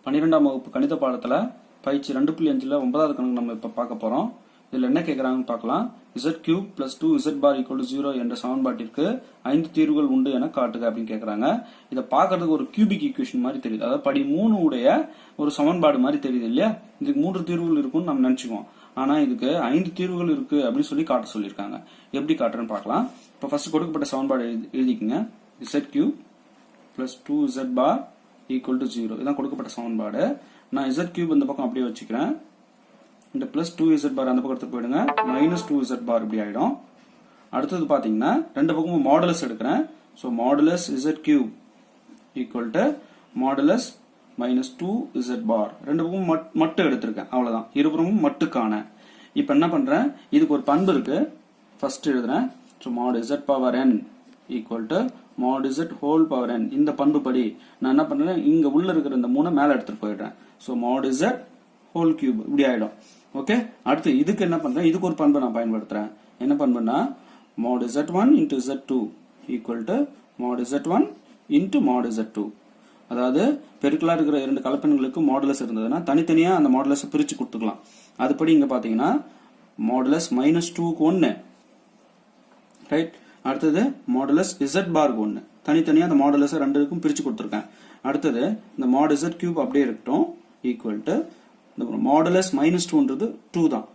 12ஆம் வகுப்பு கணித பாடத்துல பயிற்சி 2.5ல 9வது கணக்கு நம்ம இப்ப பார்க்க போறோம். இதுல என்ன கேக்குறாங்கன்னு பார்க்கலாம். z³ + 2z bar = 0 என்ற சமன்பாட்டிற்கு 5 தீர்வுகள் உண்டு என காட்டுக அப்படின்னு கேக்குறாங்க. இத பார்க்கிறதுக்கு ஒரு கியூபிக் ஈக்குவேஷன் மாதிரி தெரியுது. அதாவது படி 3 உடைய ஒரு சமன்பாடு மாதிரி தெரியுது இல்லையா? இதுக்கு 3 தீர்வுகள் இருக்கும்னு நம்ம நினைச்சுக்குவோம். ஆனா இதுக்கு 5 தீர்வுகள் இருக்கு அப்படின்னு சொல்லி காட்ட சொல்லிருக்காங்க. எப்படி காட்டுறேன்னு பார்க்கலாம். இப்ப ஃபர்ஸ்ட் கொடுக்கப்பட்ட சமன்பாடு எழுதிக்கங்க. z³ + 2z bar = 0 இதான் கொடுக்கப்பட்ட சமன்பாடு. நான் z³ இந்த பக்கம் அப்படியே வச்சுக்கிறேன். இந்த பிளஸ் 2z பார் அந்த பக்கத்துக்கு போயிடுங்க. -2z பார் இப்படி ஆயிடும். அடுத்தது பாத்தீங்கன்னா ரெண்டு பக்கமும் மாடுலஸ் எடுக்கிறேன். So modulus z³ = modulus -2z பார். ரெண்டு பக்கமும் மட்டு எடுத்திருக்கேன். அவ்வளவுதான். இருபுறமும் மட்டுக்கான. இப்போ என்ன பண்றேன்? இதுக்கு ஒரு பண்பு இருக்கு. ஃபர்ஸ்ட் எழுதுறேன். So mod z power n = mod z whole power n. இந்த பண்பு படி நான் என்ன பண்றேன்? இங்க உள்ள இருக்கிற இந்த 3 மேல எடுத்துட்டு போயிடுறேன். So mod z whole cube இப்படி ஆயிடும். ஓகே. அடுத்து இதுக்கு என்ன பண்றேன்? இதுக்கு ஒரு பண்பை நான் பயன்படுத்துறேன். என்ன பண்புனா mod z1 * z2 = mod z1 * mod z2. அதாவது பெருக்கலா இருக்கிற இரண்டு கலப்பெண்களுக்கு மாடுலஸ் இருந்ததுன்னா தனித்தனியா அந்த மாடுலஸ் பிரிச்சு கொடுத்துக்கலாம். அதுபடி இங்க பாத்தீங்கன்னா மாடுலஸ் -2க்கு 1, ரைட். அடுத்தது மாடுலஸ் z பாருக்கு 1. தனித்தனியா அந்த மாடுலஸ் ரெண்டுக்கும் பிரிச்சு கொடுத்துருக்கேன். அடுத்தது இந்த mod z³ அப்படியே இருக்கட்டும் = இந்த மாடுலஸ் -2ன்றது 2 தான்.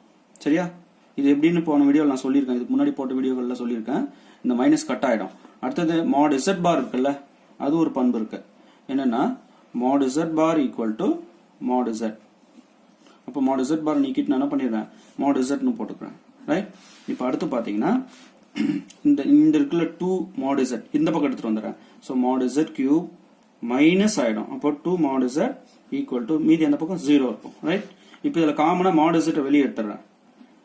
சரியா? இது எப்படின்னு போன வீடியோல நான் சொல்லியிருக்கேன். இதுக்கு முன்னாடி போட்ட வீடியோகள்ல சொல்லியிருக்கேன். இந்த மைனஸ் கட் ஆயிடும். அடுத்தது mod z பார் இருக்குல்ல, அது ஒரு பண்பு இருக்கு. என்னன்னா mod z பார் = mod z. அப்ப mod z பார் நீக்கிட்டு நான் என்ன பண்ணிடுறேன்? mod z னு போட்டுக்கிறேன். ரைட். இப்போ அடுத்து பாத்தீங்கன்னா இந்த இருக்குல்ல 2 mod z இந்த பக்கம் எடுத்துட்டு வந்துறேன். சோ mod z³ மைனஸ் ஆயிடும். அப்போ 2 mod z = மீதி அந்த பக்கம் 0 இருக்கும். ரைட். இப்போ இதுல காமனா mod z வெளியே எடுத்துறேன்.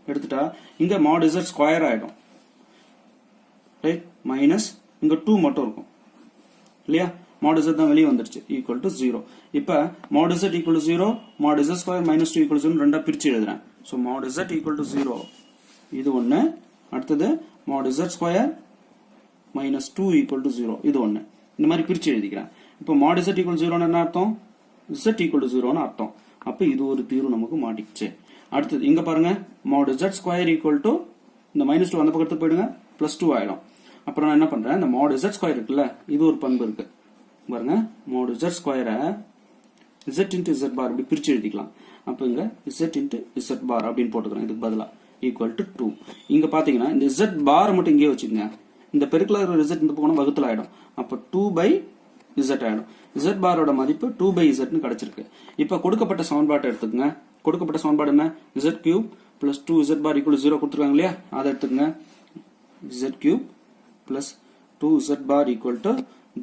எடுத்துட்டா இங்க mod z ஸ்கொயர் ஆயிடும். ரைட். மைனஸ் இங்க 2 மட்டும் இருக்கும். இல்லையா? mod z தான் வெளியே வந்துருச்சு = 0. இப்போ mod z = 0, mod z square -2 = 0 ரெண்டா பிரிச்சு எழுதுறேன். சோ mod z = 0 இது ஒண்ணு. அடுத்தது mod z ஸ்கொயர் -2 = 0 இது ஒண்ணு. இந்த மாதிரி பிரிச்சு எழுதிக்கிறேன். இப்போ mod z = 0 என்ன அர்த்தம்? z = 0 னு அர்த்தம். அப்ப இது ஒரு தீர்வு நமக்கு மாட்டிக்கிச்சு. அடுத்தது இங்க பாருங்க mod z ஸ்கொயர் = இந்த -2 அந்த பக்கத்துக்கு போயிடுங்க +2 ஆயிடும். அப்புறம் நான் என்ன பண்றேன்? இந்த mod z ஸ்கொயர் இருக்குல்ல, இது ஒரு பண்பு இருக்கு. பாருங்க mod z ஸ்கொயரை z * z பார் இப்படி பிரிச்சு எழுதிக்கலாம். அப்ப இங்க z * z பார் அப்படின்னு போட்டுக்கிறேன். இதுக்கு பதிலா = 2. இங்க பாத்தீங்கன்னா இந்த z பார் மட்டும் இங்கே வச்சுக்கோங்க. இந்த பெருக்கல இருக்கிற z இந்த பக்கம் வகுத்தல் ஆயிடும். அப்ப 2/z ஆயிடும். z பாரோட மதிப்பு 2/z னு கிடைச்சிருக்கு. இப்ப கொடுக்கப்பட்ட சமன்பாட்டை எடுத்துக்கங்க. கொடுக்கப்பட்ட சமன்பாடு என்ன? z³ + 2z bar = 0 கொடுத்துருக்காங்க இல்லையா? அதை எடுத்துக்கங்க. z³ + 2z bar =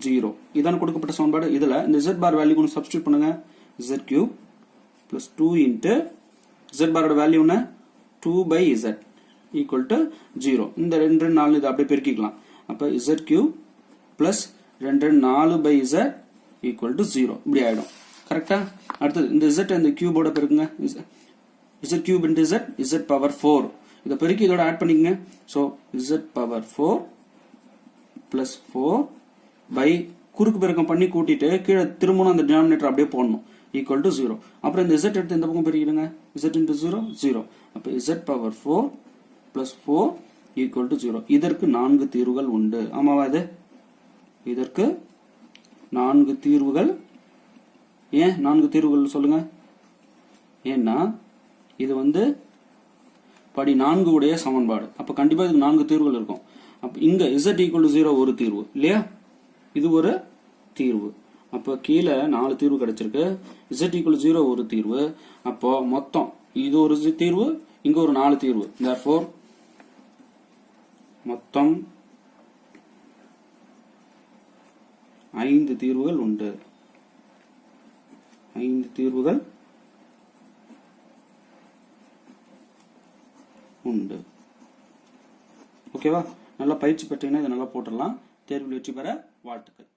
0 இதான் கொடுக்கப்பட்ட சமன்பாடு. இதுல இந்த z பார் வேல்யூ கொஞ்சம் சப்ஸ்டிட்யூட் பண்ணுங்க. z³ + 2 * z பாரோட வேல்யூ என்ன? 2/z = 0. இந்த 2 4 இதை அப்படியே பெருக்கிக்கலாம். அப்ப z³ + 2 4/z = 0 இப்படி ஆயிடும். கரெக்டா? அடுத்தது இந்த z அந்த கியூபோட பெருக்குங்க. z³ * z z பவர் 4 இத பெருக்கி இதோட ஆட் பண்ணிக்கங்க. சோ z பவர் 4 + 4 பை குறுக்கு பெருக்கம் பண்ணி கூட்டிட்டு கீழே திரும்பவும் அந்த டினாமினேட்டர் அப்படியே போடணும் = 0. அப்புறம் இந்த z எடுத்து இந்த பக்கம் பெருக்கிடுங்க. z * 0 0. அப்ப z பவர் 4 + 4 = 0. இதற்கு 4 தீர்வுகள் உண்டு. ஆமாவா? இது இதற்கு 4 தீர்வுகள். ஏன் 4 தீர்வுகள் சொல்லுங்க? ஏன்னா இது படி 4 உடைய சமன்பாடு. அப்ப கண்டிப்பா இதுக்கு 4 தீர்வுகள் இருக்கும். அப்ப இங்க z = 0 ஒரு தீர்வு இல்லையா? இது ஒரு தீர்வு. அப்ப கீழே 4 தீர்வு கிடைச்சிருக்கு. z = 0 ஒரு தீர்வு. அப்போ மொத்தம் இது ஒரு தீர்வு, இங்க ஒரு 4 தீர்வு. therefore மொத்தம் 5 தீர்வுகள் உண்டு. 5 தீர்வுகள் உண்டு. ஓகேவா? நல்லா பயிற்சி பெற்றீங்கன்னா இதை நல்லா போட்டுடலாம். தேர்வில் வெற்றி பெற வாழ்த்துக்கள்.